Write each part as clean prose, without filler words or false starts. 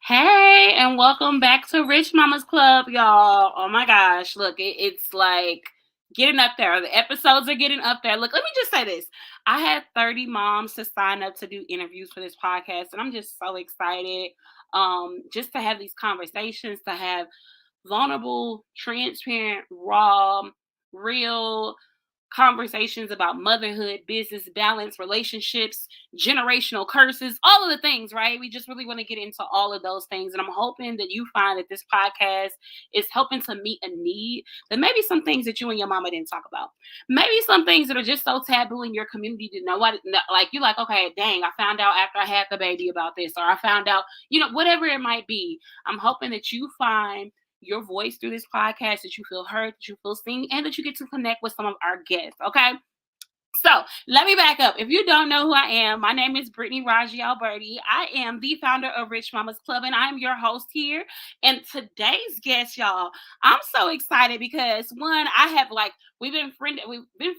Hey, and welcome back to Rich Mama's Club, y'all. Oh my gosh, look, it's like getting up there. The episodes are getting up there. Look, let me just say this. I had 30 moms to sign up to do interviews for this podcast, and I'm just so excited just to have these conversations, to have vulnerable, transparent, raw, real conversations about motherhood, business, balance, relationships, generational curses, all of the things, right? We just really want to get into all of those things. And I'm hoping that you find that this podcast is helping to meet a need, that maybe some things that you and your mama didn't talk about. Maybe some things that are just so taboo in your community to know what, like you're like, okay, dang, I found out after I had the baby about this, or I found out, whatever it might be. I'm hoping that you find your voice through this podcast, that you feel heard, that you feel seen, and that you get to connect with some of our guests, okay? So let me back up. If you don't know who I am, my name is Brittany Raji Alberty. I am the founder of Rich Mama's Club, and I'm your host here. And today's guest, y'all, I'm so excited because one, we've been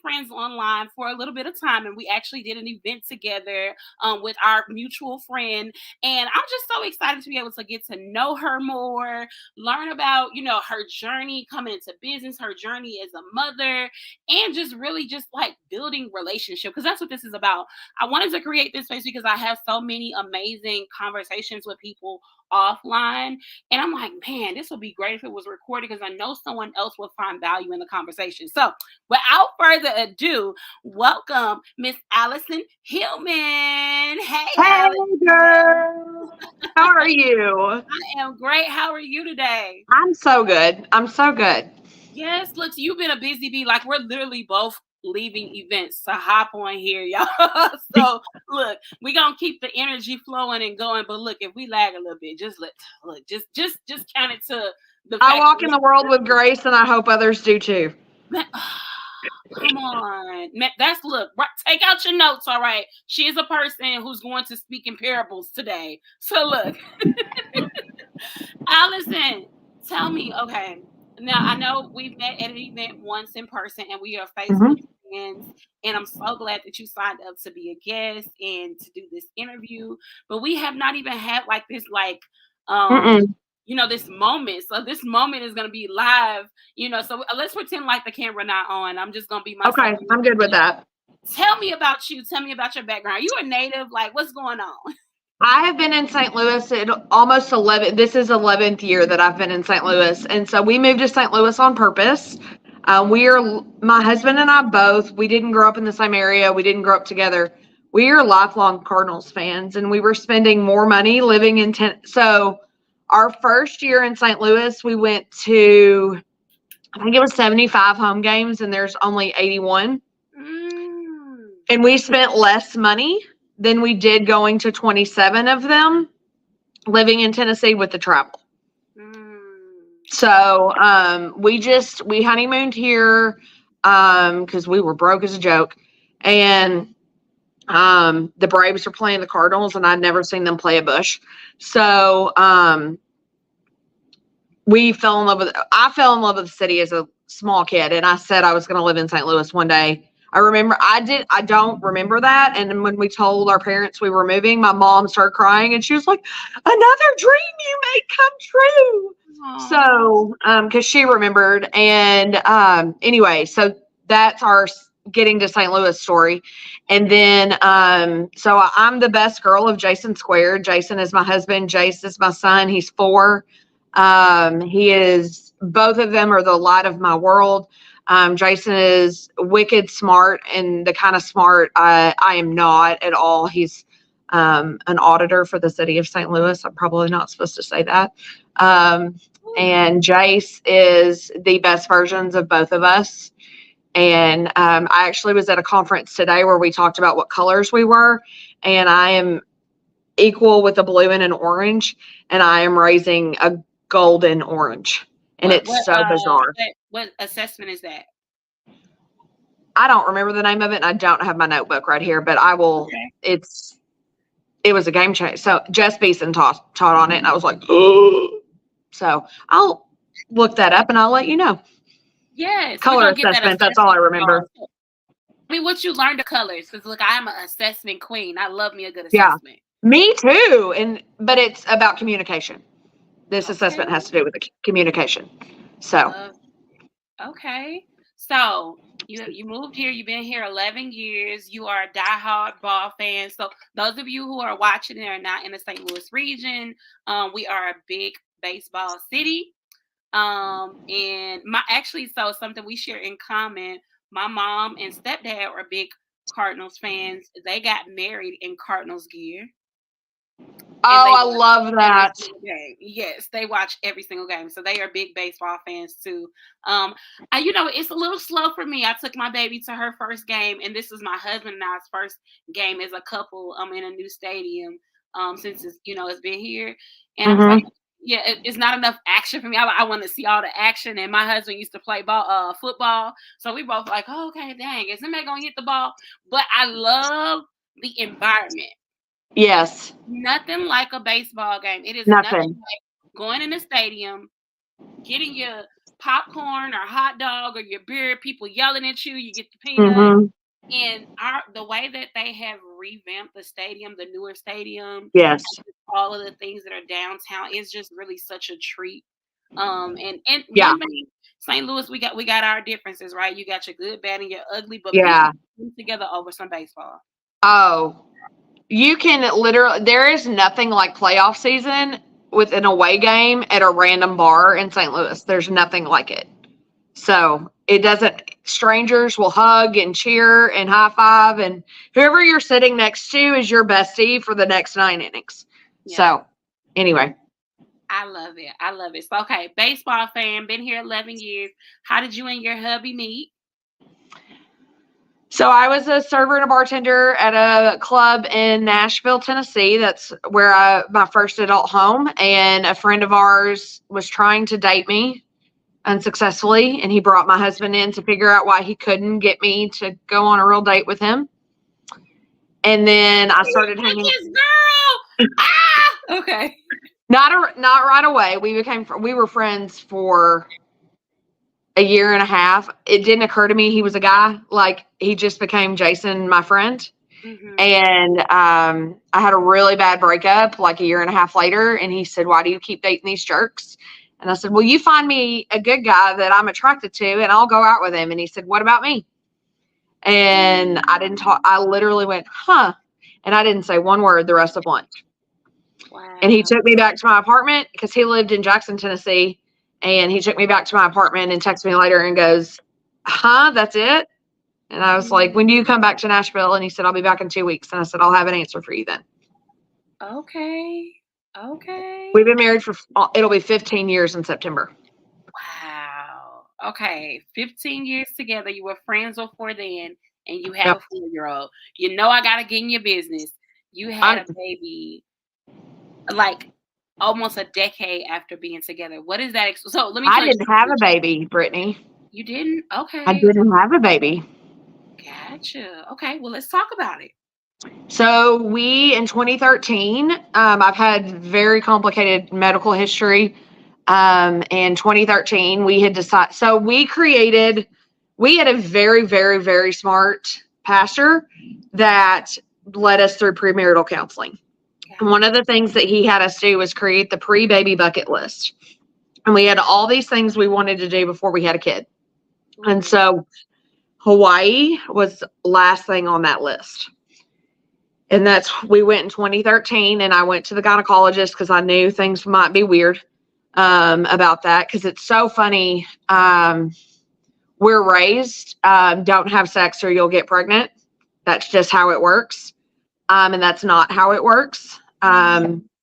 friends online for a little bit of time, and we actually did an event together with our mutual friend. And I'm just so excited to be able to get to know her more, learn about her journey coming into business, her journey as a mother, and just really just like building relationship, because that's what this is about. I wanted to create this space because I have so many amazing conversations with people offline, and I'm like, man, this would be great if it was recorded, because I know someone else will find value in the conversation. So without further ado, welcome Miss Alison Hillman. Hey, Hey, Alison. girl. How are you? I am great. How are you today? I'm so good. I'm so good. Yes, look, you've been a busy bee. Like, we're literally both leaving events to hop on here, y'all. So look, we're gonna keep the energy flowing and going. But look, if we lag a little bit, just count it to the I fact walk in that the world with grace, and I hope others do too. come on. Take out your notes, all right? She is a person who's going to speak in parables today. So look, Allison, tell me, okay. Now I know we've met at an event once in person, and we are Facebook Mhm. friends. And I'm so glad that you signed up to be a guest and to do this interview. But we have not even had like this, um, Mm-mm. this moment. So this moment is gonna be live. So let's pretend like the camera not on. I'm just gonna be myself. Okay, I'm good with that. Tell me about you. Tell me about your background. Are you a native? Like, what's going on? I have been in St. Louis at almost 11. This is 11th year that I've been in St. Louis, and so we moved to St. Louis on purpose. My husband and I both. We didn't grow up in the same area. We didn't grow up together. We are lifelong Cardinals fans, and we were spending more money living in So our first year in St. Louis, we went to, I think it was 75 home games, and there's only 81. Mm. And we spent less money than we did going to 27 of them living in Tennessee with the travel. Mm. So we honeymooned here because we were broke as a joke. And the Braves were playing the Cardinals, and I'd never seen them play a bush. So I fell in love with the city as a small kid, and I said I was going to live in St. Louis one day. I don't remember that. And when we told our parents we were moving, my mom started crying, and she was like, another dream you made come true. Aww. So, cause she remembered. And, anyway, so that's our getting to St. Louis story. And then, so I'm the best girl of Jason Squared. Jason is my husband. Jace is my son. He's 4. Both of them are the light of my world. Jason is wicked smart, and the kind of smart I am not at all. He's an auditor for the city of St. Louis. I'm probably not supposed to say that. And Jace is the best versions of both of us. And I actually was at a conference today where we talked about what colors we were, and I am equal with a blue and an orange, and I am raising a golden orange. And it's so bizarre. What assessment is that? I don't remember the name of it, and I don't have my notebook right here, but I will. Okay. It was a game changer. So Jess Beeson taught on it, and I was like, oh. So I'll look that up, and I'll let you know. Yes. Color assessment. That's all I remember. I mean, what you learned of colors, because look, I'm an assessment queen. I love me a good assessment. Me too. But it's about communication. This Okay. assessment has to do with the communication. So, Love. Okay. So you moved here. You've been here 11 years. You are a diehard ball fan. So those of you who are watching and are not in the St. Louis region, we are a big baseball city. And so something we share in common. My mom and stepdad are big Cardinals fans. They got married in Cardinals gear. And they I watch love every that. single game. Yes, they watch every single game. So they are big baseball fans too. It's a little slow for me. I took my baby to her first game, and this is my husband and I's first game as a couple in a new stadium since it's been here. And I was like, Mm-hmm. yeah, it's not enough action for me. I want to see all the action. And my husband used to play football. So we both like, oh, okay, dang, is somebody going to hit the ball? But I love the environment. Yes. Nothing like a baseball game. It is nothing Nothing. like going in the stadium, getting your popcorn or hot dog or your beer, people yelling at you, you get the peanut. Mm-hmm. And the way that they have revamped the stadium, the newer stadium, Yes. all of the things that are downtown is just really such a treat. And Yeah. one thing, St. Louis, we got our differences, right? You got your good, bad, and your ugly, but people Yeah. come together over some baseball. Oh, you can literally, there is nothing like playoff season with an away game at a random bar in St. Louis. There's nothing like it. So strangers will hug and cheer and high five, and whoever you're sitting next to is your bestie for the next 9 innings. Yeah. So, anyway. I love it. I love it. So, okay, baseball fan, been here 11 years. How did you and your hubby meet? So I was a server and a bartender at a club in Nashville, Tennessee. That's where my first adult home. And a friend of ours was trying to date me unsuccessfully, and he brought my husband in to figure out why he couldn't get me to go on a real date with him. And then I started hanging. Girl. Okay. Not right away. We were friends for a year and a half. It didn't occur to me he was a guy. Like, he just became Jason, my friend. Mm-hmm. And I had a really bad breakup like a year and a half later. And he said, "Why do you keep dating these jerks?" And I said, "Well, you find me a good guy that I'm attracted to, and I'll go out with him." And he said, "What about me?" And I didn't talk. I literally went, "Huh." And I didn't say one word the rest of lunch. Wow. And he took me back to my apartment because he lived in Jackson, Tennessee. And he took me back to my apartment and texted me later and goes, "Huh, that's it?" And I was like, "When do you come back to Nashville?" And he said, "I'll be back in 2 weeks." And I said, "I'll have an answer for you then." Okay. We've been married it'll be 15 years in September. Wow. Okay. 15 years together. You were friends before then, and you have a 4-year-old. You know I got to get in your business. You had a baby like almost a decade after being together. What is that? So let me tell you. I didn't have a baby, Brittany. You didn't? Okay. I didn't have a baby. Gotcha. Okay. Well, let's talk about it. So in 2013, I've had very complicated medical history. In 2013, we had decided, so we had a very, very, very smart pastor that led us through premarital counseling. And one of the things that he had us do was create the pre-baby bucket list. And we had all these things we wanted to do before we had a kid. And so Hawaii was last thing on that list. And we went in 2013, and I went to the gynecologist because I knew things might be weird about that, because it's so funny. We're raised, don't have sex or you'll get pregnant. That's just how it works. And that's not how it works.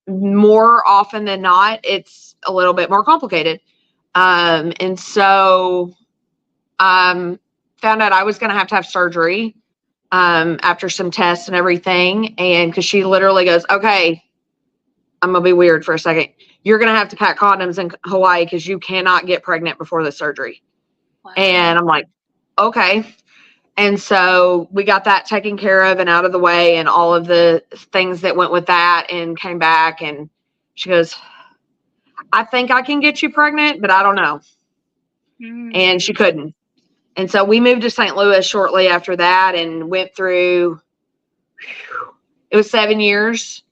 More often than not, it's a little bit more complicated. And so found out I was going to have surgery after some tests and everything. And because she literally goes, "Okay, I'm going to be weird for a second. You're going to have to pack condoms in Hawaii because you cannot get pregnant before the surgery." Wow. And I'm like, "Okay." And so we got that taken care of and out of the way, and all of the things that went with that, and came back, and she goes, "I think I can get you pregnant, but I don't know." And she couldn't. And so we moved to St. Louis shortly after that, and went through, it was 7 years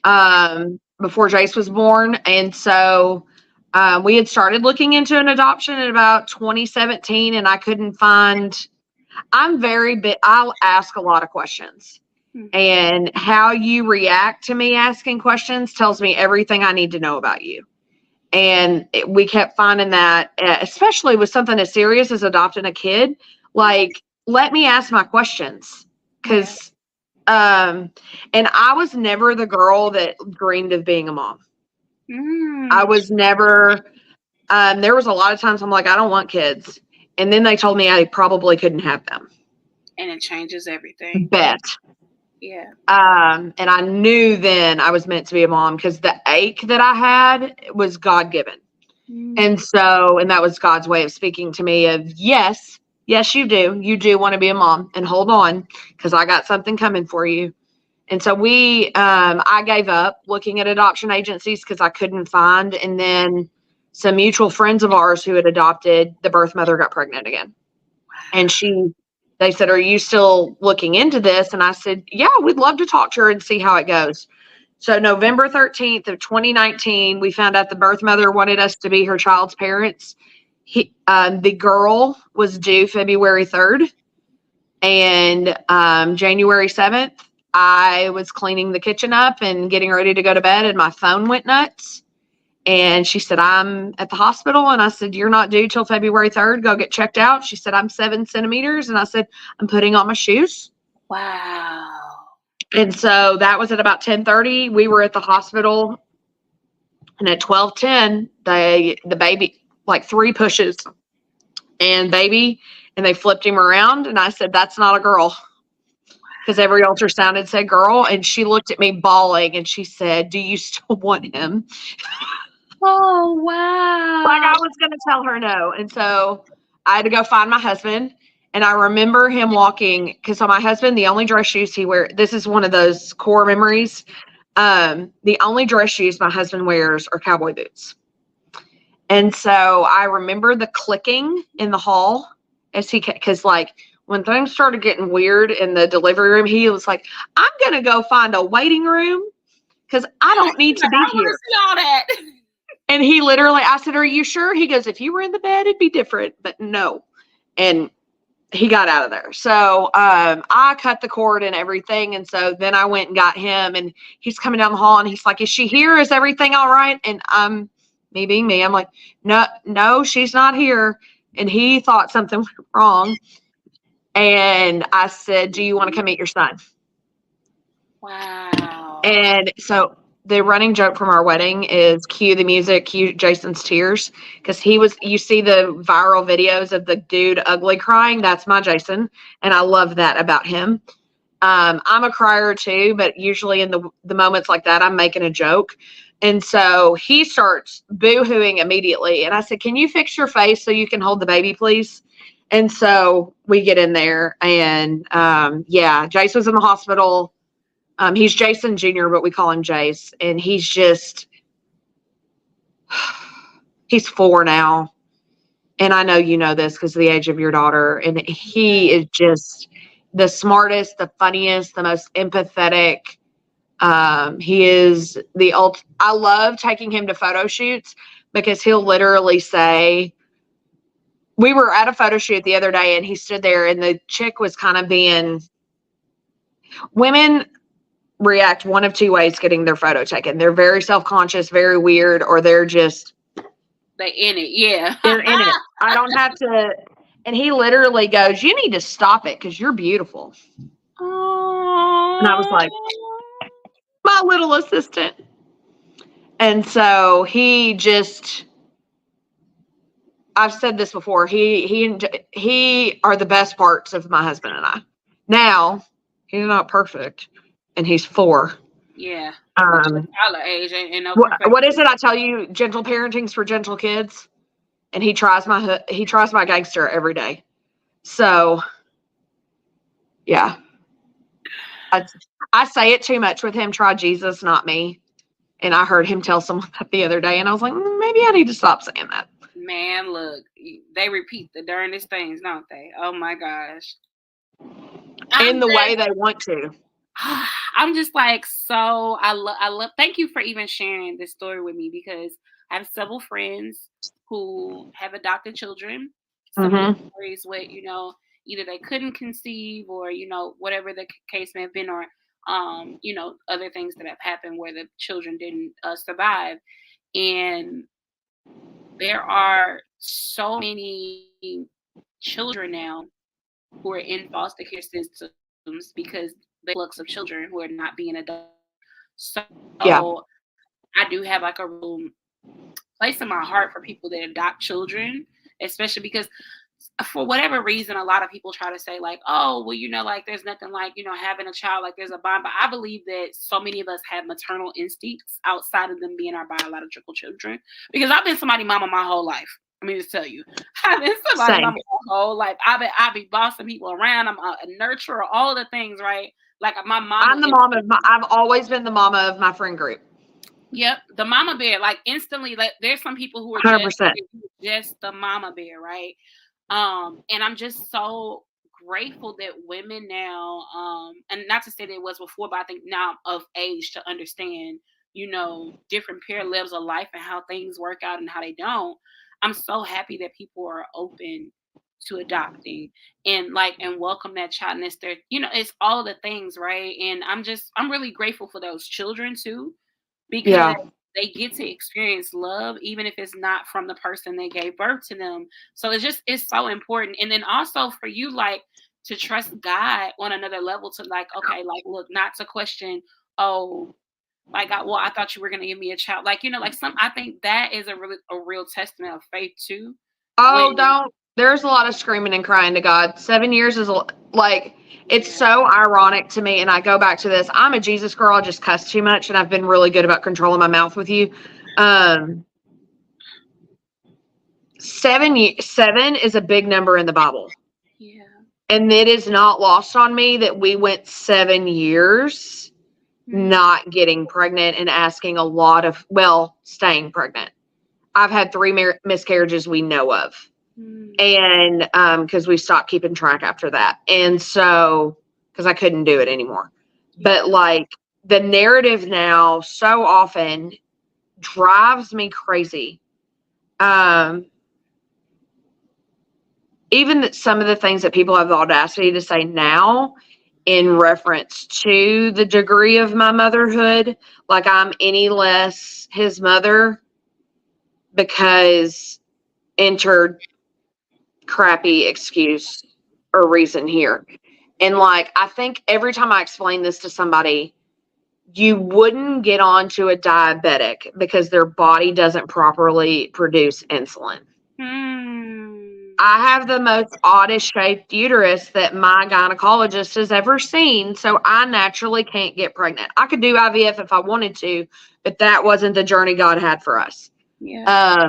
before Jace was born. And so we had started looking into an adoption in about 2017, and I couldn't find. I'll ask a lot of questions. And how you react to me asking questions tells me everything I need to know about you. And we kept finding that, especially with something as serious as adopting a kid, like, let me ask my questions. Because, and I was never the girl that dreamed of being a mom. I was never, there was a lot of times I'm like, I don't want kids. And then they told me I probably couldn't have them. And it changes everything. Bet. Yeah. And I knew then I was meant to be a mom because the ache that I had was God-given. And that was God's way of speaking to me of, yes, you do. You do want to be a mom, and hold on, because I got something coming for you. And so I gave up looking at adoption agencies because I couldn't find. And then some mutual friends of ours who had adopted, the birth mother got pregnant again. And they said, are you still looking into this? And I said, yeah, we'd love to talk to her and see how it goes. So November 13th of 2019, we found out the birth mother wanted us to be her child's parents. The girl was due February 3rd. And January 7th, I was cleaning the kitchen up and getting ready to go to bed, and my phone went nuts. And she said, I'm at the hospital. And I said, you're not due till February 3rd. Go get checked out. She said, I'm 7 centimeters. And I said, I'm putting on my shoes. Wow. And so that was at about 10:30. We were at the hospital. And at 12:10, the baby, like 3 pushes and they flipped him around. And I said, that's not a girl. Because every ultrasound had said girl. And she looked at me bawling and she said, do you still want him? Oh, wow. Like I was going to tell her no. And so I had to go find my husband. And I remember him walking, because on my husband, the only dress shoes he wears, this is one of those core memories. The only dress shoes my husband wears are cowboy boots. And so I remember the clicking in the hall because like when things started getting weird in the delivery room, he was like, I'm going to go find a waiting room because I don't need to be here. See all that. And he literally, I said, are you sure? He goes, if you were in the bed, it'd be different, but no. And he got out of there. So I cut the cord and everything. And so then I went and got him, and he's coming down the hall and he's like, is she here? Is everything all right? And me being me, I'm like, no, she's not here. And he thought something went wrong. And I said, do you want to come meet your son? Wow. And so the running joke from our wedding is cue the music, cue Jason's tears. Because you see the viral videos of the dude ugly crying. That's my Jason. And I love that about him. I'm a crier too, but usually in the moments like that, I'm making a joke. And so he starts boo-hooing immediately. And I said, can you fix your face so you can hold the baby, please? And so we get in there, and Jace was in the hospital. He's Jason Jr., but we call him Jace. And he's 4 now. And I know you know this because of the age of your daughter. And he is just the smartest, the funniest, the most empathetic. He is I love taking him to photo shoots because he'll literally say, we were at a photo shoot the other day and he stood there and the chick was kind of women react one of 2 ways getting their photo taken. They're very self-conscious, very weird, or they're just. They in it. Yeah. They're in it. I don't have to. And he literally goes, you need to stop it because you're beautiful. Oh. And I was like, my little assistant. And so I've said this before. He are the best parts of my husband and I. Now, he's not perfect, and he's 4. Yeah. Our age ain't no what is it? I tell you, gentle parenting's for gentle kids, and he tries my gangster every day. So, yeah, I say it too much with him. Try Jesus, not me. And I heard him tell someone that the other day, and I was like, maybe I need to stop saying that. Man, look, they repeat the darndest things, don't they? Oh my gosh. In the way they want to. I'm just like, so I love, thank you for even sharing this story with me, because I have several friends who have adopted children. Some of the Mm-hmm. stories with, either they couldn't conceive, or, whatever the case may have been, or, other things that have happened where the children didn't survive. And there are so many children now who are in foster care systems because the influx of children who are not being adopted. So Yeah. I do have like a real place in my heart for people that adopt children, especially because for whatever reason, a lot of people try to say like, oh, well, like there's nothing like, having a child, like there's a bond. But I believe that so many of us have maternal instincts outside of them being our biological children. Because I've been somebody's mama my whole life. I mean, to tell you, I've been somebody's Same. mama my whole life. I be bossing people around. I'm a nurturer, all the things, right? Like my mama I'm the is. mom of I've always been the mama of my friend group. Yep, the mama bear. Like instantly, like there's some people who are 100%. just the mama bear, right? And I'm just so grateful that women now, and not to say that it was before, but I think now I'm of age to understand, different parallels of life and how things work out and how they don't. I'm so happy that people are open to adopting and welcome that child. And it's their, it's all the things, right? And I'm really grateful for those children too, because Yeah. they get to experience love even if it's not from the person that gave birth to them. So it's so important. And then also for you, like, to trust God on another level, to like, okay, like, look, not to question, oh, like, I thought you were going to give me a child, like, like I think that is a real testament of faith too, when. Oh, don't. There's a lot of screaming and crying to God. 7 years is like, it's so ironic to me. And I go back to this. I'm a Jesus girl. I just cuss too much, and I've been really good about controlling my mouth with you. 7 is a big number in the Bible. Yeah. And it is not lost on me that we went 7 years not getting pregnant and asking a lot of, staying pregnant. I've had 3 miscarriages we know of. And because we stopped keeping track after that. And so, because I couldn't do it anymore. But like the narrative now so often drives me crazy. Even that some of the things that people have the audacity to say now in reference to the degree of my motherhood, like I'm any less his mother, because enter crappy excuse or reason here. And like, I think every time I explain this to somebody, you wouldn't get onto a diabetic because their body doesn't properly produce insulin. I have the most oddest shaped uterus that my gynecologist has ever seen, so I naturally can't get pregnant. I could do IVF if I wanted to, but that wasn't the journey God had for us. Yeah.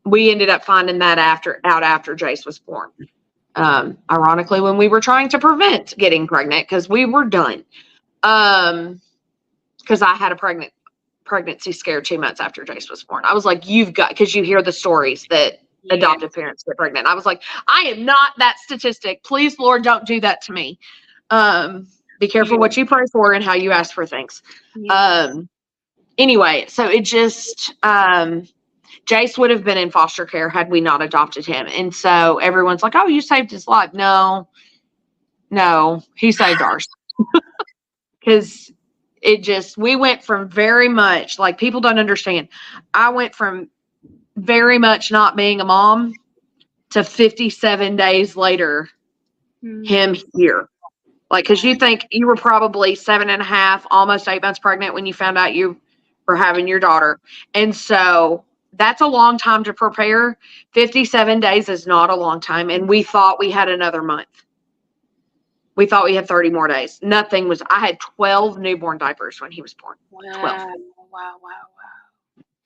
We ended up finding that after Jace was born. Ironically, when we were trying to prevent getting pregnant because we were done. Because I had a pregnancy scare 2 months after Jace was born. I was like, because you hear the stories that adoptive parents get pregnant. I was like, I am not that statistic. Please, Lord, don't do that to me. Be careful what you pray for and how you ask for things. Anyway, so it just, Jace would have been in foster care had we not adopted him. And so everyone's like, oh, you saved his life. No, he saved ours. Because we went from very much, like, people don't understand. I went from very much not being a mom to 57 days later, him here. Like, because you think you were probably 7.5, almost 8 months pregnant when you found out you were having your daughter. And so that's a long time to prepare. 57 days is not a long time. And we thought we had another month. We thought we had 30 more days. I had 12 newborn diapers when he was born. Wow. 12. Wow.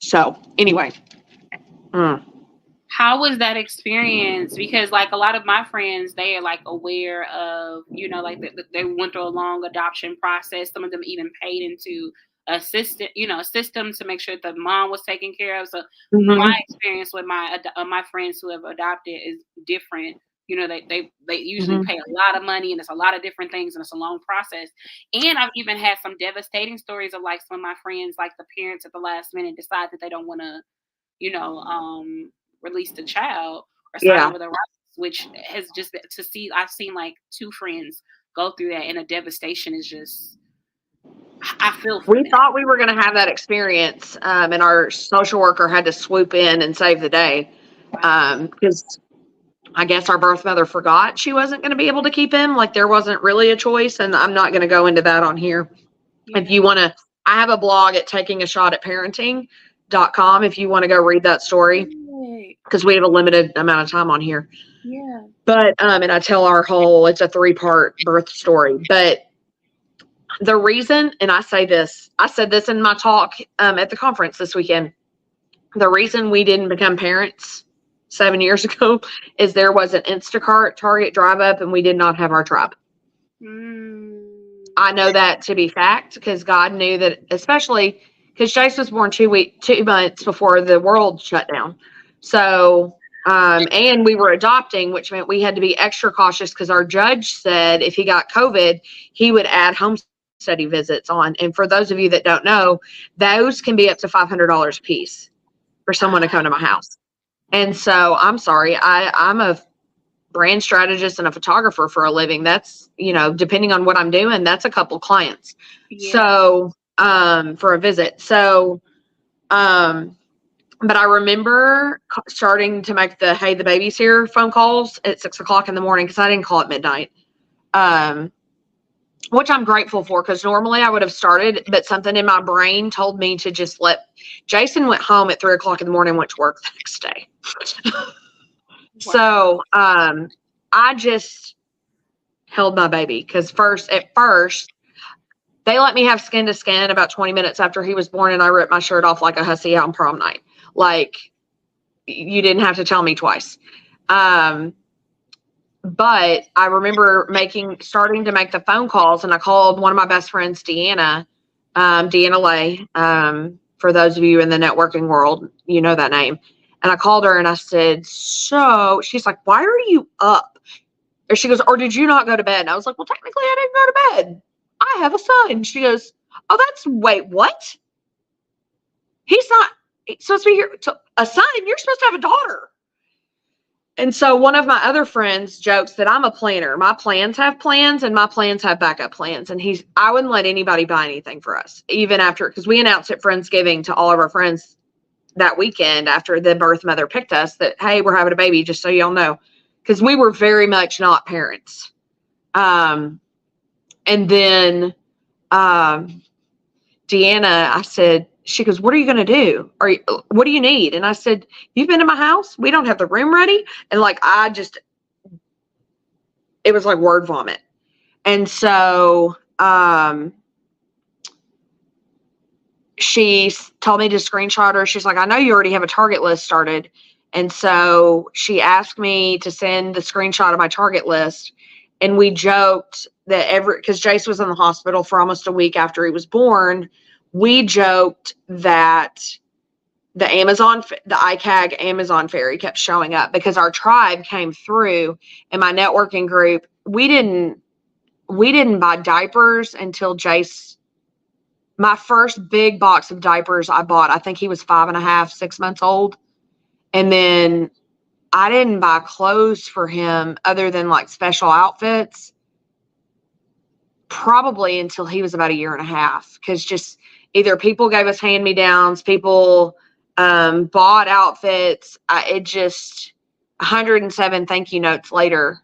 So anyway. How was that experience? Because like a lot of my friends, they are like aware of, like they went through a long adoption process. Some of them even paid into a system to make sure that the mom was taken care of. So my experience with my friends who have adopted is different, You know, they usually pay a lot of money, and it's a lot of different things, and it's a long process. And I've even had some devastating stories of like some of my friends, like the parents at the last minute decide that they don't want to, you know, release the child or sign Yeah. over the rights, which has just to see. I've seen like 2 friends go through that, and the devastation is just. I feel for We them. thought we were going to have that experience, and our social worker had to swoop in and save the day because I guess our birth mother forgot she wasn't going to be able to keep him. Like there wasn't really a choice, and I'm not going to go into that on here. Yeah. If you want to, I have a blog at takingashotatparenting.com if you want to go read that story, because we have a limited amount of time on here. Yeah. But and I tell our whole, it's a 3-part birth story. But the reason, and I said this in my talk at the conference this weekend, the reason we didn't become parents 7 years ago is there was an Instacart Target drive up and we did not have our tribe. I know that to be fact because God knew that, especially because Jace was born 2 months before the world shut down. So, and we were adopting, which meant we had to be extra cautious because our judge said if he got COVID, he would add home study visits on. And for those of you that don't know, those can be up to $500 a piece for someone to come to my house. And so I'm sorry, I'm a brand strategist and a photographer for a living. That's, depending on what I'm doing, that's a couple clients. Yeah. So, for a visit. So, but I remember starting to make the, hey, the baby's here phone calls at 6:00 in the morning because I didn't call at midnight. Which I'm grateful for because normally I would have started, but something in my brain told me to just Jason went home at 3:00 in the morning, went to work the next day. So, I just held my baby because at first they let me have skin to skin about 20 minutes after he was born, and I ripped my shirt off like a hussy on prom night. Like, you didn't have to tell me twice. But I remember starting to make the phone calls, and I called one of my best friends, Deanna Lay. For those of you in the networking world, you know that name. And I called her and I said, so she's like, why are you up? Or she goes, or did you not go to bed? And I was like, well, technically I didn't go to bed. I have a son. She goes, oh, wait, what? He's not supposed to be here. A son? You're supposed to have a daughter. And so one of my other friends jokes that I'm a planner. My plans have plans and my plans have backup plans. And I wouldn't let anybody buy anything for us, even after, because we announced at Friendsgiving to all of our friends that weekend after the birth mother picked us that, hey, we're having a baby, just so y'all know. Because we were very much not parents. And then Deanna, I said, she goes, what are you going to do? What do you need? And I said, you've been to my house? We don't have the room ready. And it was like word vomit. And so she told me to screenshot her. She's like, I know you already have a target list started. And so she asked me to send the screenshot of my target list. And we joked that because Jace was in the hospital for almost a week after he was born, we joked that the ICAG Amazon ferry kept showing up because our tribe came through in my networking group. We didn't buy diapers until Jace. My first big box of diapers I bought, I think he was 5.5, 6 months old. And then I didn't buy clothes for him other than like special outfits probably until he was about 1.5 years. Because just either people gave us hand-me-downs, people bought outfits. 107 thank you notes later.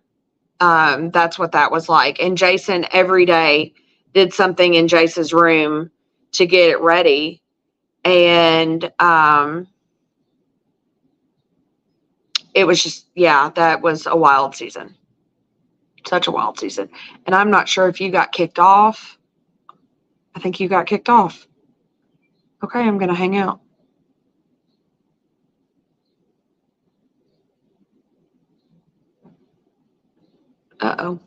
That's what that was like. And Jason every day did something in Jason's room to get it ready. And it was just, that was a wild season. Such a wild season. And I'm not sure if you got kicked off. I think you got kicked off. Okay, I'm going to hang out. Uh-oh.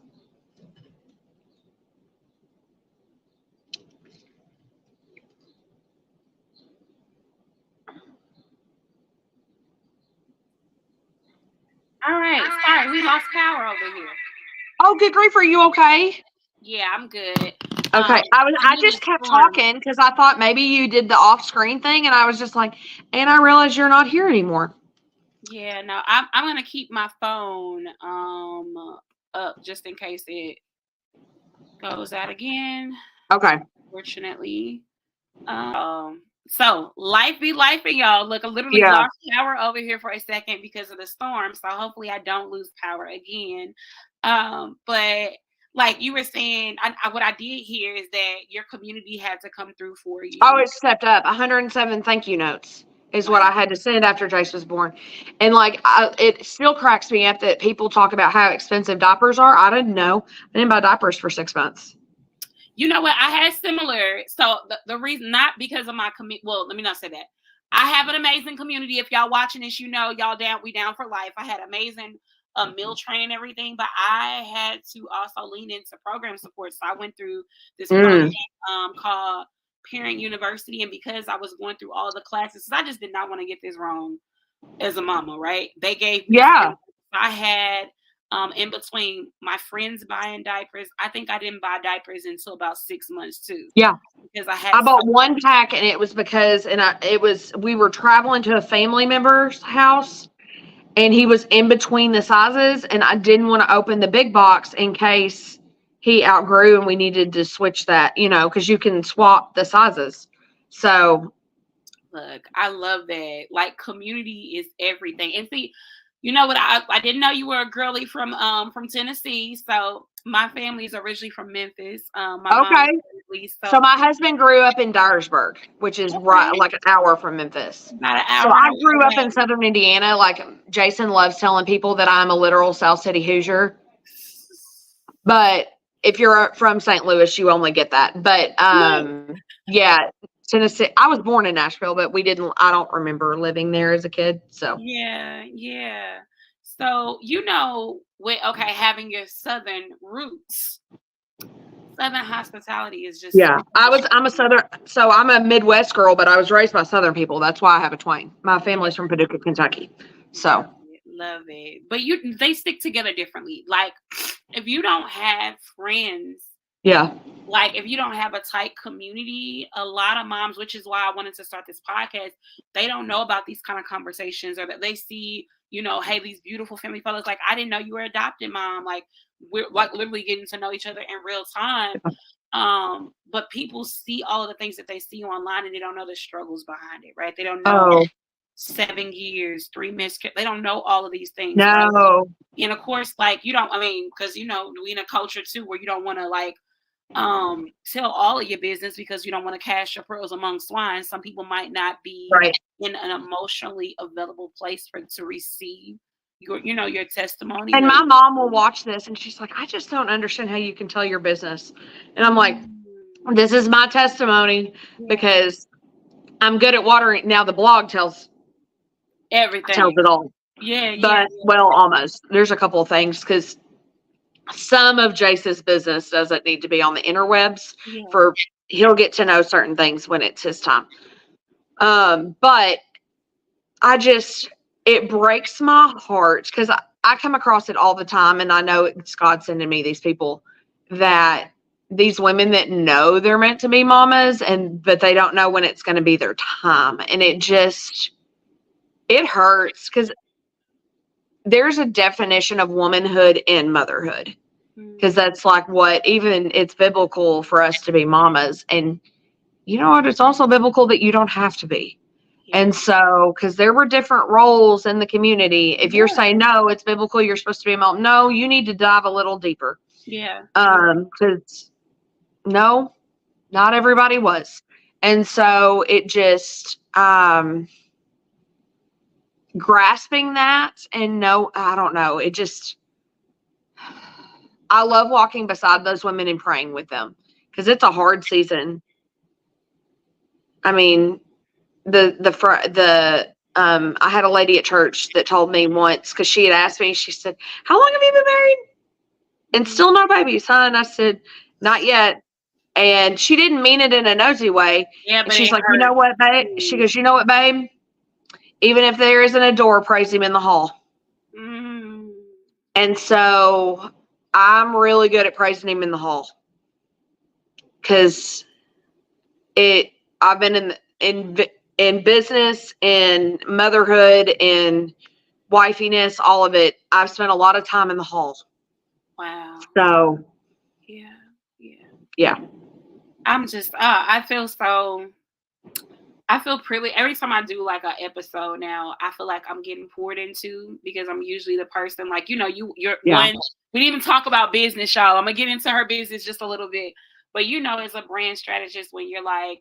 All right, Oh, we lost power over here. Oh, good grief. Are you okay? Yeah, I'm good. Okay. I just kept talking because I thought maybe you did the off-screen thing, and I was just like, and I realized you're not here anymore. Yeah, no, I'm gonna keep my phone up just in case it goes out again. Okay. Fortunately. So life be lifing, y'all. Look, I literally Yeah. lost power over here for a second because of the storm. So hopefully I don't lose power again. But like you were saying, what I did hear is that your community had to come through for you. Oh, it stepped up. 107 thank you notes is what I had to send after Jace was born. And like, it still cracks me up that people talk about how expensive diapers are. I didn't know. I didn't buy diapers for 6 months. You know what? I had similar. So the reason, not because of my community. Well, let me not say that. I have an amazing community. If y'all watching this, you know y'all down. We down for life. I had amazing meal training and everything, but I had to also lean into program support. So I went through this program called Parent University, and because I was going through all the classes, I just did not want to get this wrong as a mama. Right? They gave me. I had. In between my friends buying diapers, I think I didn't buy diapers until about 6 months too. Yeah, because I bought one pack, and it was because, we were traveling to a family member's house, and he was in between the sizes, and I didn't want to open the big box in case he outgrew and we needed to switch that, because you can swap the sizes. So, look, I love that. Like, community is everything. And see, you know what? I didn't know you were a girly from Tennessee. So my family is originally from Memphis. My okay. So my husband grew up in Dyersburg, which is right like an hour from Memphis. About an hour. So I grew up in Southern Indiana. Like, Jason loves telling people that I'm a literal South City Hoosier. But if you're from St. Louis, you only get that. But yeah, Tennessee. I was born in Nashville, but I don't remember living there as a kid. So yeah. So having your Southern roots, Southern hospitality is just I'm a Midwest girl, but I was raised by Southern people. That's why I have a twang. My family's from Paducah, Kentucky. So love it. But they stick together differently. Like, if you don't have friends, like if you don't have a tight community, a lot of moms, which is why I wanted to start this podcast, they don't know about these kind of conversations, or that they see, hey, these beautiful family photos. Like, I didn't know you were adopted, mom. Like, we're like literally getting to know each other in real time. But people see all of the things that they see online, and they don't know the struggles behind it, right? They don't know 7 years, 3 miscarriages. They don't know all of these things. No. Right? And of course, like, because we in a culture too where you don't want to like tell all of your business because you don't want to cast your pearls among swine. Some people might not be in an emotionally available place to receive your testimony. And my mom will watch this, and she's like, I just don't understand how you can tell your business. And I'm like, this is my testimony because I'm good at watering. Now the blog tells it all. Well, almost. There's a couple of things, because some of Jace's business doesn't need to be on the interwebs. He'll get to know certain things when it's his time. But it breaks my heart, because I come across it all the time, and I know it's God sending me these people, that these women that know they're meant to be mamas, but they don't know when it's going to be their time. And it hurts, because there's a definition of womanhood in motherhood, because that's like it's biblical for us to be mamas. And you know what? It's also biblical that you don't have to be. And so, because there were different roles in the community, if you're saying, no, it's biblical, you're supposed to be a mom. No, you need to dive a little deeper. Because no, not everybody was. And so it just, grasping that, and I don't know. It just, I love walking beside those women and praying with them, because it's a hard season. I mean, I had a lady at church that told me once, because she had asked me, she said, how long have you been married? And still no babies, huh? And I said, not yet. And she didn't mean it in a nosy way. Yeah, but she's like, you know what, babe? She goes, you know what, babe? Even if there isn't a door, praise him in the hall. And so I'm really good at praising him in the hall, because I've been in business and motherhood and wifiness, all of it. I've spent a lot of time in the hall. Wow. So yeah. I'm just I feel privileged every time I do like an episode now. I feel like I'm getting poured into, because I'm usually the person, like, you're one. We didn't even talk about business, y'all. I'm gonna get into her business just a little bit. But as a brand strategist, when you're like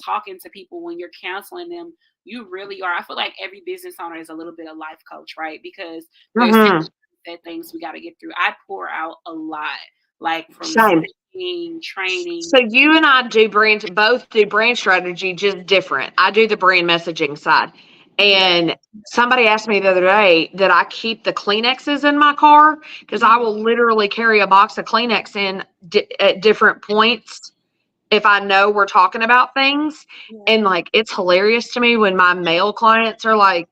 talking to people, when you're counseling them, you really are. I feel like every business owner is a little bit of life coach, right? Because there's things we got to get through. I pour out a lot, like from speaking, training. So you and I both do brand strategy, just different. I do the brand messaging side. And somebody asked me the other day that I keep the Kleenexes in my car, because I will literally carry a box of Kleenex in at different points if I know we're talking about things. And like, it's hilarious to me when my male clients are like,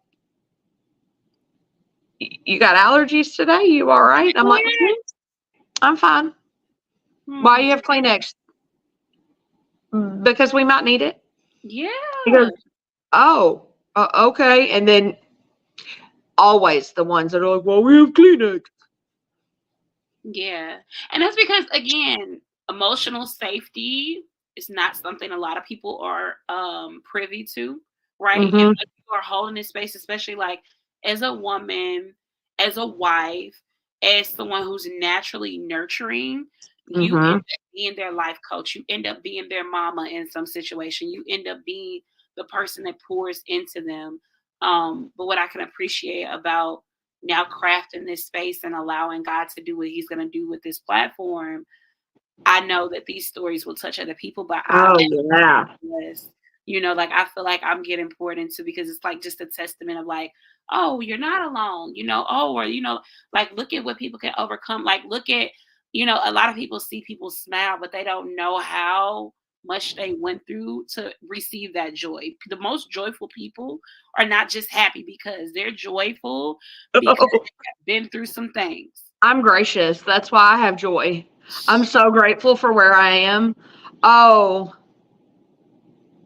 "You got allergies today? You all right?" I'm like, "I'm fine." Why do you have Kleenex? Because we might need it. Yeah. Because, okay. And then always the ones that are like, "Well, we have Kleenex." Yeah. And that's because, again, emotional safety is not something a lot of people are privy to, right? And when you are holding this space, especially like as a woman, as a wife, as someone who's naturally nurturing, you end up being their life coach. You end up being their mama in some situation. You end up being the person that pours into them. But what I can appreciate about now crafting this space and allowing God to do what he's going to do with this platform, I know that these stories will touch other people, but like, I feel like I'm getting poured into, because it's like just a testament of like, oh, you're not alone, like, look at what people can overcome. Like, look at, a lot of people see people smile, but they don't know how much they went through to receive that joy. The most joyful people are not just happy because they're joyful, because they have been through some things. I'm gracious. That's why I have joy. I'm so grateful for where I am.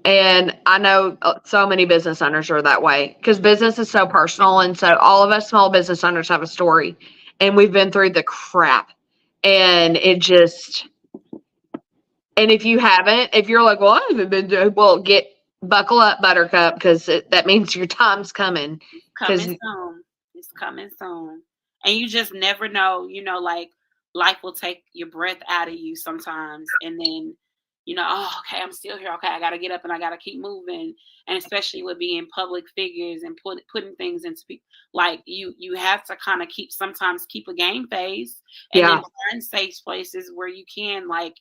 And I know so many business owners are that way, because business is so personal. And so all of us small business owners have a story, and we've been through the crap. And and if you haven't, if you're like, "Well, I haven't been doing," well, buckle up, buttercup, because that means your time's coming. It's coming soon. And you just never know, like, life will take your breath out of you sometimes. And then, oh, okay, I'm still here. Okay, I got to get up and I got to keep moving. And especially with being public figures and putting things into people, like, you have to kind of sometimes keep a game face, and then find safe places where you can, like,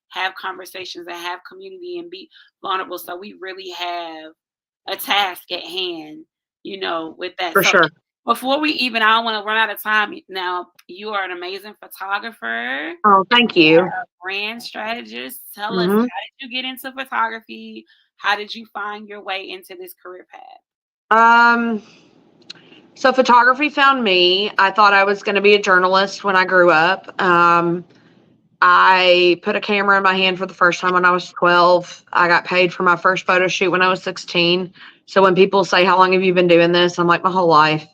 have conversations and have community and be vulnerable. So we really have a task at hand, with that. For sure. Before I don't want to run out of time. Now, you are an amazing photographer. Oh, thank you. A brand strategist. Tell us, how did you get into photography? How did you find your way into this career path? So photography found me. I thought I was going to be a journalist when I grew up. I put a camera in my hand for the first time when I was 12. I got paid for my first photo shoot when I was 16. So when people say, "How long have you been doing this?" I'm like, "My whole life."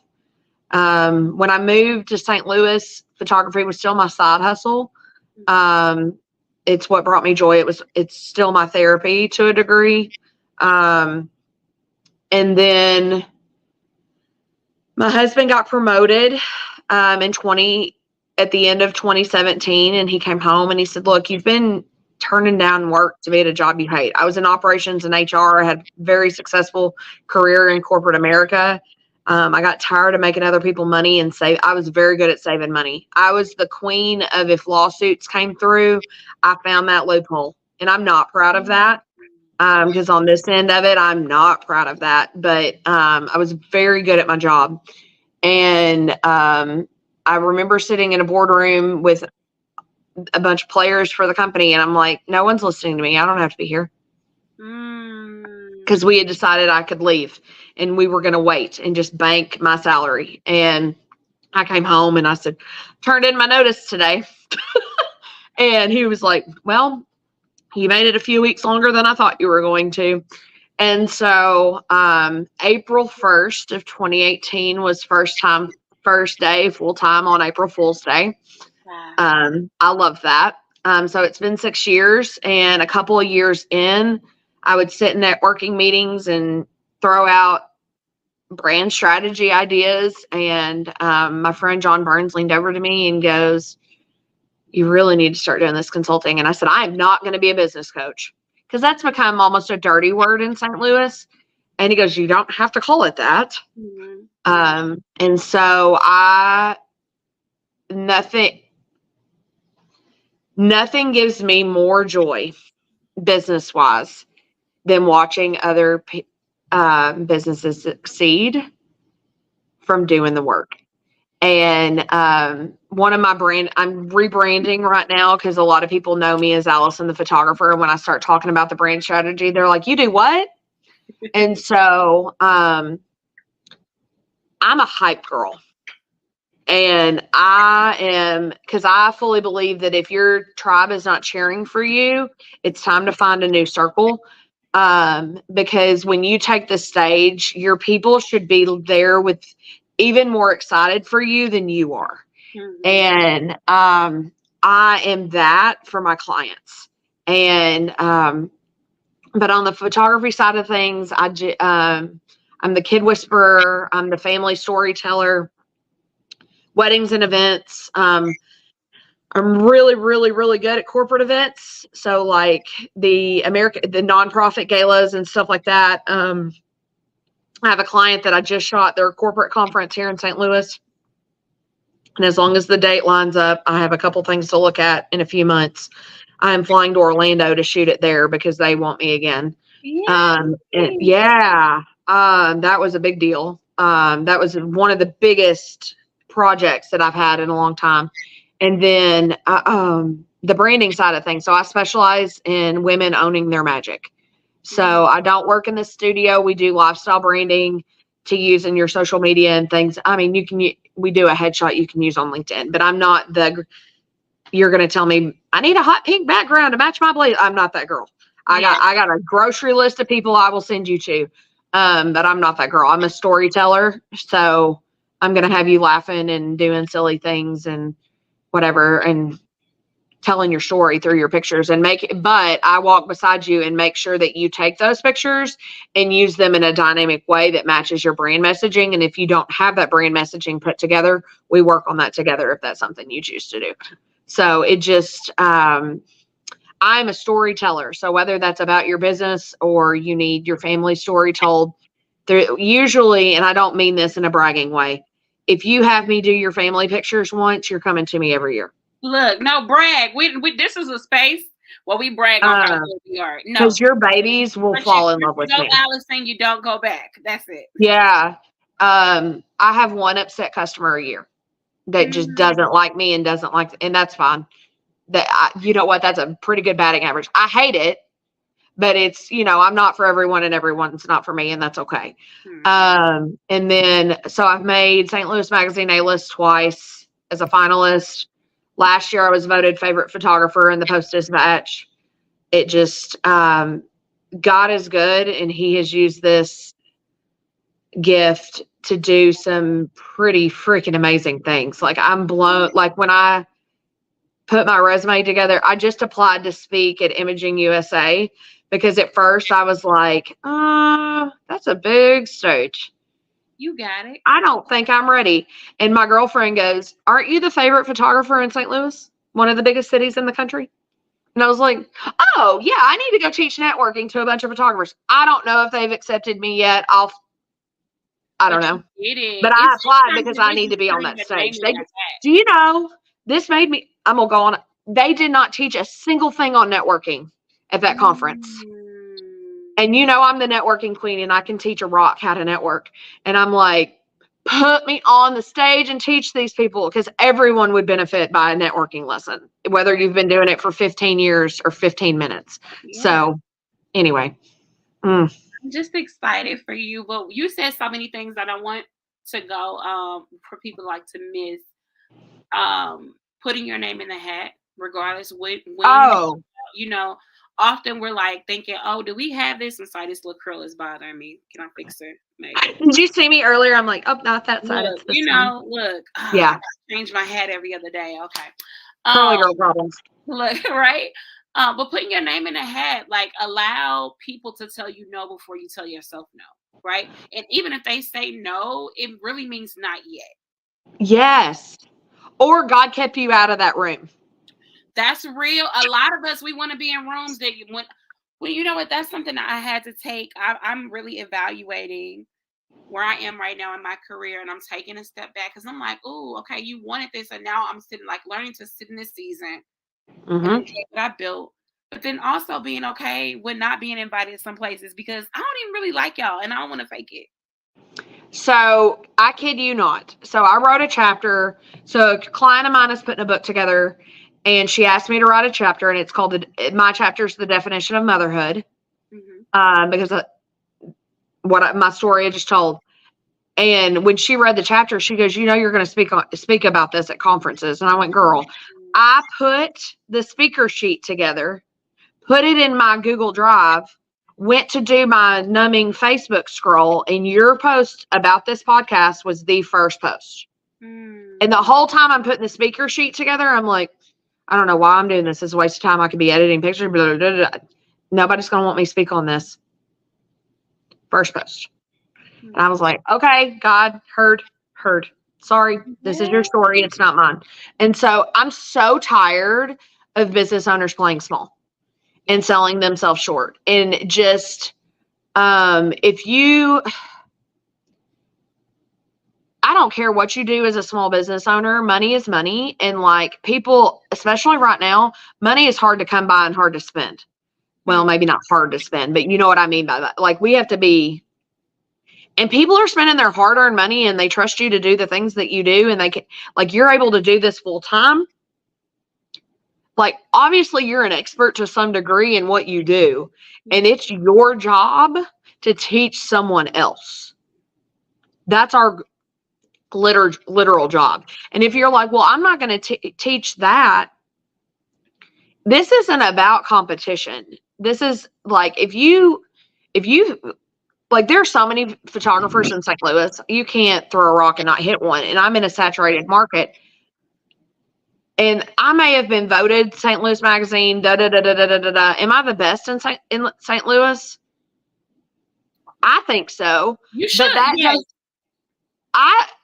When I moved to St. Louis, photography was still my side hustle. It's what brought me joy. It's still my therapy to a degree. And then my husband got promoted at the end of 2017, and he came home and he said, "Look, you've been turning down work to be at a job you hate." I was in operations and HR. I had a very successful career in corporate America. I got tired of making other people money and save. I was very good at saving money. I was the queen of, if lawsuits came through, I found that loophole. And I'm not proud of that, because on this end of it, I'm not proud of that. But I was very good at my job. And I remember sitting in a boardroom with a bunch of players for the company, and I'm like, "No one's listening to me. I don't have to be here." Because we had decided I could leave, and we were going to wait and just bank my salary. And I came home and I said, turned in my notice today. And he was like, well, you made it a few weeks longer than I thought you were going to. And so April 1st of 2018 was first day full time on April Fool's Day. Wow. I love that. So it's been 6 years, and a couple of years in, I would sit in networking meetings and throw out brand strategy ideas. And my friend John Burns leaned over to me and goes, you really need to start doing this consulting. And I said, I am not going to be a business coach, because that's become almost a dirty word in St. Louis. And he goes, you don't have to call it that. Mm-hmm. And so nothing gives me more joy business wise than watching other businesses succeed from doing the work. And one of my I'm rebranding right now, because a lot of people know me as Alison the photographer. And when I start talking about the brand strategy, they're like, you do what? And so I'm a hype girl. And because I fully believe that if your tribe is not cheering for you, it's time to find a new circle. Because when you take the stage, your people should be there with even more excited for you than you are. Mm-hmm. And I am that for my clients. And but on the photography side of things, I'm the kid whisperer. I'm the family storyteller. Weddings and events. I'm really, really, really good at corporate events. So like the nonprofit galas and stuff like that. I have a client that I just shot their corporate conference here in St. Louis. And as long as the date lines up, I have a couple things to look at in a few months. I'm flying to Orlando to shoot it there because they want me again. That was a big deal. That was one of the biggest projects that I've had in a long time. And then the branding side of things. So I specialize in women owning their magic. So I don't work in the studio. We do lifestyle branding to use in your social media and things. I mean, we do a headshot you can use on LinkedIn, but I'm not you're going to tell me I need a hot pink background to match my blazer. I'm not that girl. I got a grocery list of people I will send you to. But I'm not that girl. I'm a storyteller. So I'm going to have you laughing and doing silly things and whatever, and telling your story through your pictures but I walk beside you and make sure that you take those pictures and use them in a dynamic way that matches your brand messaging. And if you don't have that brand messaging put together, we work on that together if that's something you choose to do. So it just, I'm a storyteller. So whether that's about your business or you need your family story told, usually, and I don't mean this in a bragging way, if you have me do your family pictures once, you're coming to me every year. Look, no brag. We this is a space where we brag on how good we are. No, because your babies will fall in love with me. Alison, you don't go back. That's it. Yeah. I have one upset customer a year that just doesn't like me and and that's fine. You know what? That's a pretty good batting average. I hate it, but it's, I'm not for everyone and everyone's not for me, and that's okay. And then, so I've made St. Louis Magazine A-list twice as a finalist. Last year I was voted favorite photographer in the Post-Dispatch. It just, God is good, and he has used this gift to do some pretty freaking amazing things. Like I'm blown, like when I put my resume together, I just applied to speak at Imaging USA, because at first I was like, that's a big stage. You got it. I don't think I'm ready. And my girlfriend goes, aren't you the favorite photographer in St. Louis? One of the biggest cities in the country? And I was like, oh yeah, I need to go teach networking to a bunch of photographers. I don't know if they've accepted me yet. I don't know. But I applied because I need to be on that stage. Do you know, this made me, I'm going to go on. They did not teach a single thing on networking at that conference. And I'm the networking queen, and I can teach a rock how to network. And I'm like, put me on the stage and teach these people, because everyone would benefit by a networking lesson, whether you've been doing it for 15 years or 15 minutes. Yeah. So anyway. I'm just excited for you. But you said so many things that I want to go for people like to miss putting your name in the hat, regardless when Oh, you know. Often we're like thinking, "Oh, do we have this?" I'm sorry, this little curl is bothering me. Can I fix it? Maybe. did you see me earlier? I'm like, oh, not that side. Look, It's this one. look. Yeah. I gotta change my hat every other day. Okay. Curly Um, girl problems. look, right. But putting your name in a hat, like allow people to tell you no before you tell yourself no, right? And even if they say no, it really means not yet. Yes. Or God kept you out of that room. That's real. A lot of us, we want to be in rooms that when you know what, that's something that I had to take. I'm really evaluating where I am right now in my career, and I'm taking a step back because I'm like, oh, okay, you wanted this, and now I'm sitting like learning to sit in this season and enjoy what I built. But then also being okay with not being invited to some places because I don't even really like y'all, and I don't want to fake it. So I kid you not. So I wrote a chapter. So a client of mine is putting a book together, and she asked me to write a chapter, and it's called my chapter is the definition of motherhood. Because my story I just told. And when she read the chapter, she goes, you're going to speak about this at conferences. And I went, girl, I put the speaker sheet together, put it in my Google Drive, went to do my numbing Facebook scroll, and your post about this podcast was the first post. And the whole time I'm putting the speaker sheet together, I'm like, I don't know why I'm doing this. It's a waste of time. I could be editing pictures. Blah, blah, blah, blah. Nobody's going to want me to speak on this. First post. And I was like, okay, God, heard. Sorry, this is your story. It's not mine. And so I'm so tired of business owners playing small and selling themselves short. And just, I don't care what you do as a small business owner, money is money. And like people, especially right now, money is hard to come by and hard to spend. Well, maybe not hard to spend, but you know what I mean by that. Like we have to be, and people are spending their hard-earned money and they trust you to do the things that you do. And they can, like, you're able to do this full time. Like, obviously you're an expert to some degree in what you do. And it's your job to teach someone else. That's our literal job. And if you're like, well, I'm not going to teach that. This isn't about competition. This is like, if you, like there's so many photographers in St. Louis, you can't throw a rock and not hit one. And I'm in a saturated market. And I may have been voted St. Louis Magazine, Am I the best in St. Louis? I think so. You should. But that yes.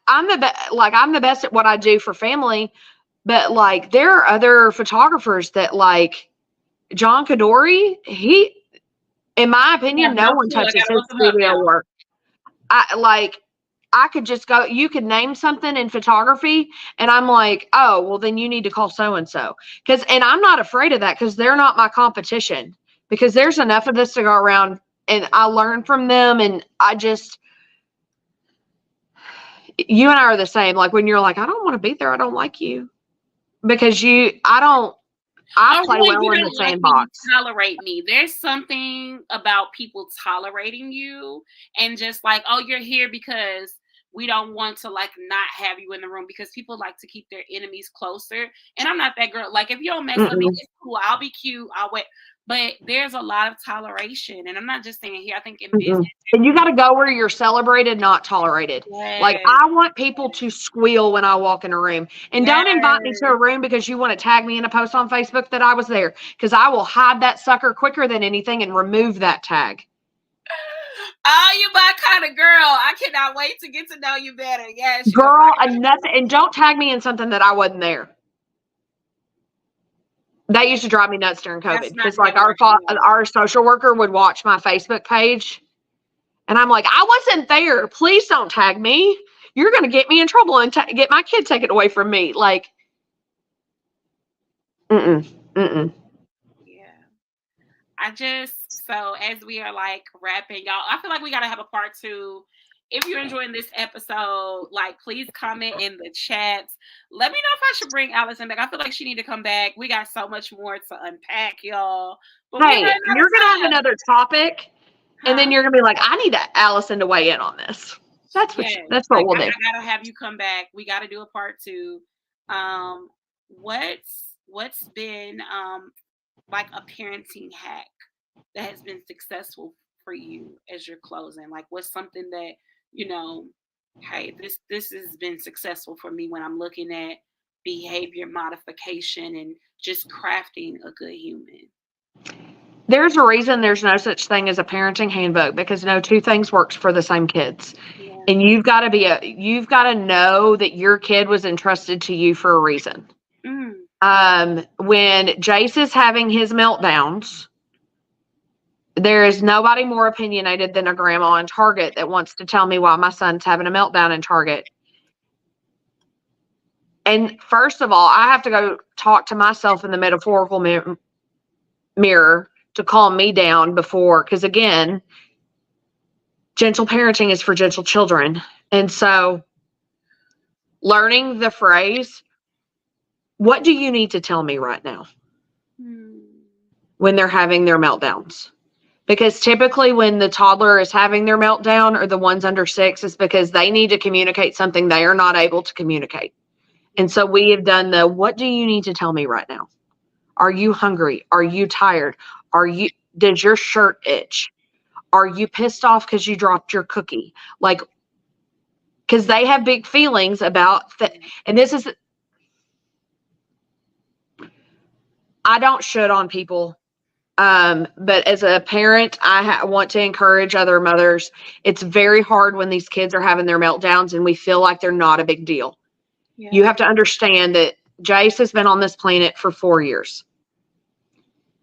I'm the best at what I do for family. But like there are other photographers that like John Kadori, in my opinion, no one touches his studio work. I could just go, you could name something in photography and I'm like, oh, well then you need to call so-and-so. And I'm not afraid of that because they're not my competition, because there's enough of this to go around and I learn from them. And you and I are the same. Like when you're like, I don't want to be there. I don't like you because I play well in the sandbox. Tolerate me. There's something about people tolerating you and just like, oh, you're here because we don't want to like not have you in the room, because people like to keep their enemies closer. And I'm not that girl. Like if you don't mess with me, it's cool. I'll be cute. I'll wait. But there's a lot of toleration. And I'm not just saying here. I think in business. And you got to go where you're celebrated, not tolerated. Yes. Like I want people to squeal when I walk in a room. And don't invite me to a room because you want to tag me in a post on Facebook that I was there. Because I will hide that sucker quicker than anything and remove that tag. Oh, you my kind of girl. I cannot wait to get to know you better. Yes. Girl, and don't tag me in something that I wasn't there. That used to drive me nuts during COVID because like our social worker would watch my Facebook page and I'm like, I wasn't there. Please don't tag me. You're going to get me in trouble and get my kid taken away from me. Like, Yeah. So as we are like wrapping, y'all, I feel like we got to have a part 2. If you're enjoying this episode, like please comment in the chats. Let me know if I should bring Alison back. I feel like she need to come back. We got so much more to unpack, y'all. But hey, you're going to have another topic and then you're going to be like, I need Alison to weigh in on this. Yes, That's what like we'll do. I gotta have you come back. We gotta do a part two. What's been like a parenting hack that has been successful for you as you're closing? Like, what's something that you know, hey, this has been successful for me when I'm looking at behavior modification and just crafting a good human. There's a reason there's no such thing as a parenting handbook, because no two things works for the same kids. Yeah. And you've got to know that your kid was entrusted to you for a reason. Mm. When Jace is having his meltdowns, there is nobody more opinionated than a grandma in Target that wants to tell me why my son's having a meltdown in Target. And first of all, I have to go talk to myself in the metaphorical mirror to calm me down before, because again, gentle parenting is for gentle children. And so learning the phrase, what do you need to tell me right now, Mm. when they're having their meltdowns? Because typically when the toddler is having their meltdown, or the ones under 6, is because they need to communicate something they are not able to communicate. And so we have done the, what do you need to tell me right now? Are you hungry? Are you tired? Does your shirt itch? Are you pissed off because you dropped your cookie? Like, because they have big feelings about that. And this is, I don't shit on people. But as a parent, I want to encourage other mothers. It's very hard when these kids are having their meltdowns and we feel like they're not a big deal. Yeah. You have to understand that Jace has been on this planet for 4 years.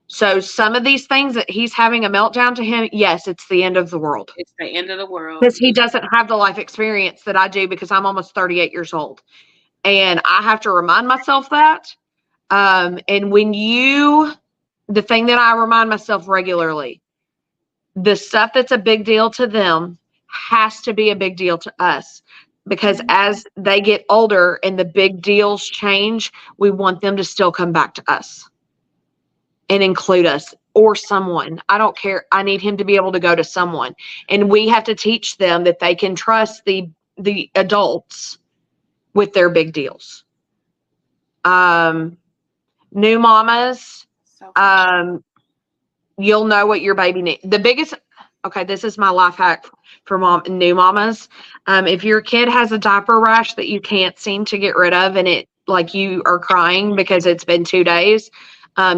So some of these things that he's having a meltdown to him, yes, it's the end of the world. It's the end of the world. Because he doesn't have the life experience that I do, because I'm almost 38 years old. And I have to remind myself that. And the thing that I remind myself regularly, the stuff that's a big deal to them has to be a big deal to us. Because as they get older and the big deals change, we want them to still come back to us and include us or someone. I don't care. I need him to be able to go to someone. And we have to teach them that they can trust the adults with their big deals. New mamas, you'll know what your baby needs. This is my life hack for new mamas. If your kid has a diaper rash that you can't seem to get rid of, and it, like, you are crying because it's been 2 days,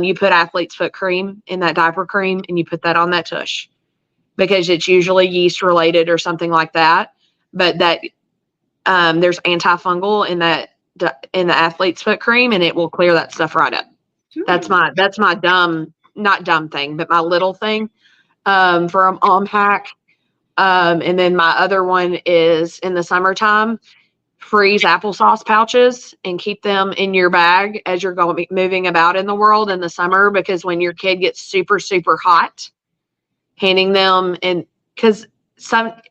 you put athlete's foot cream in that diaper cream, and you put that on that tush, because it's usually yeast related or something like that. But that there's antifungal in the athlete's foot cream, and it will clear that stuff right up. That's my not dumb thing, but my little thing for a mom hack. And then my other one is, in the summertime, freeze applesauce pouches and keep them in your bag as you're moving about in the world in the summer, because when your kid gets super, super hot, handing them, and because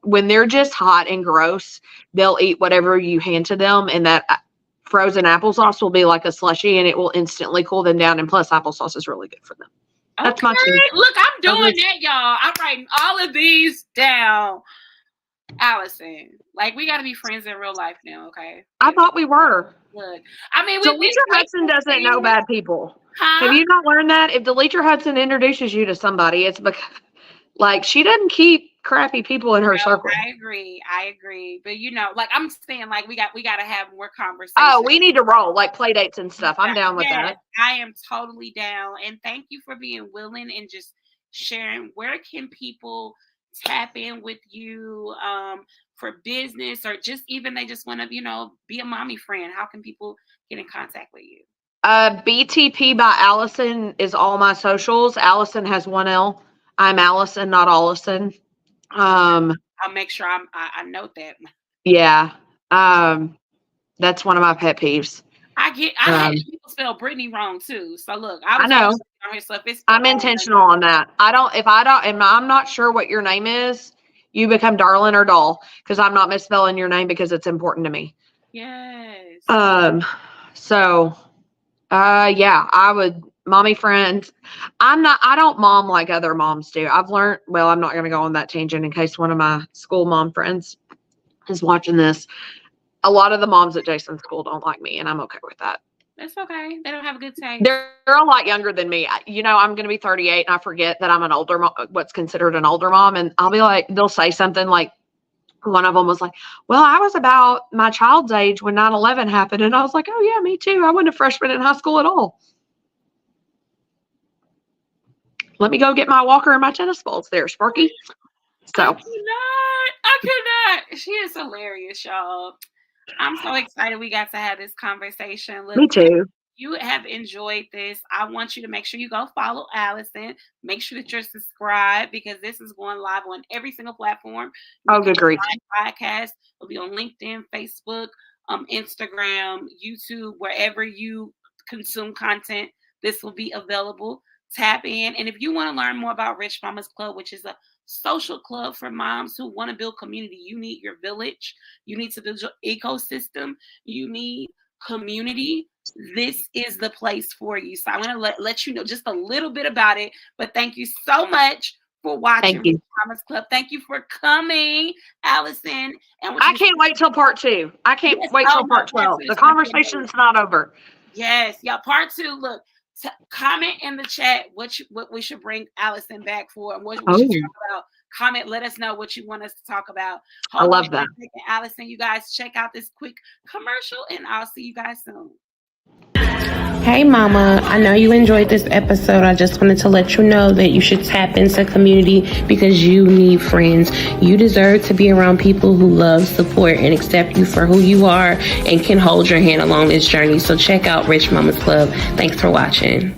when they're just hot and gross, they'll eat whatever you hand to them, and that frozen applesauce will be like a slushie, and it will instantly cool them down. And plus, applesauce is really good for them. That's okay. my two. Look, I'm doing that, y'all. I'm writing all of these down. Alison, like, we got to be friends in real life now, okay? I thought we were. Look, I mean, Deletria Hudson doesn't know bad people. Huh? Have you not learned that? If Deletria Hudson introduces you to somebody, it's because, like, she doesn't keep crappy people in her circle. I agree. But like, I'm saying, like, we got to have more conversations. Oh, we need to roll, like, play dates and stuff. I'm down with that. I am totally down. And thank you for being willing and just sharing. Where can people tap in with you for business, or just even they just want to, be a mommy friend? How can people get in contact with you? BTP by Alison is all my socials. Alison has 1 L. I'm Alison, not Allison. I'll make sure I note that. Yeah. That's one of my pet peeves. I had people spell Brittany wrong too. So look, I know. I'm intentional on that. I'm not sure what your name is, you become Darlin or Doll, because I'm not misspelling your name, because it's important to me. Yes. So, yeah, I would, mommy friends. I don't mom like other moms do. I've learned, well, I'm not going to go on that tangent in case one of my school mom friends is watching this. A lot of the moms at Jason's school don't like me, and I'm okay with that. That's okay. They don't have a good taste. They're a lot younger than me. I'm going to be 38, and I forget that I'm an older mom, what's considered an older mom. And I'll be like, they'll say something like, one of them was like, well, I was about my child's age when 9/11 happened. And I was like, oh, yeah, me too. I wasn't a freshman in high school at all. Let me go get my walker and my tennis balls there, Sparky. So I cannot. She is hilarious, y'all. I'm so excited we got to have this conversation. Look, me too. You have enjoyed this. I want you to make sure you go follow Alison. Make sure that you're subscribed because this is going live on every single platform. Oh, good grief. Podcast will be on LinkedIn, Facebook, Instagram, YouTube, wherever you consume content. This will be available. Tap in. And if you want to learn more about Rich Mamas Club, which is a social club for moms who want to build community, you need your village. You need to build your ecosystem. You need community. This is the place for you. So I'm going to let you know just a little bit about it. But thank you so much for watching Rich Mamas Club. Thank you for coming, Alison. And I can't wait till part 2. I can't wait till part 12. The conversation's not over. Yes. Yeah. Part 2. Look. Comment in the chat what we should bring Alison back for and what we should talk about. Comment, let us know what you want us to talk about. I love that. Alison, you guys check out this quick commercial and I'll see you guys soon. Hey mama, I know you enjoyed this episode. I just wanted to let you know that you should tap into community because you need friends. You deserve to be around people who love, support, and accept you for who you are and can hold your hand along this journey. So check out Rich Mamas Club. Thanks for watching.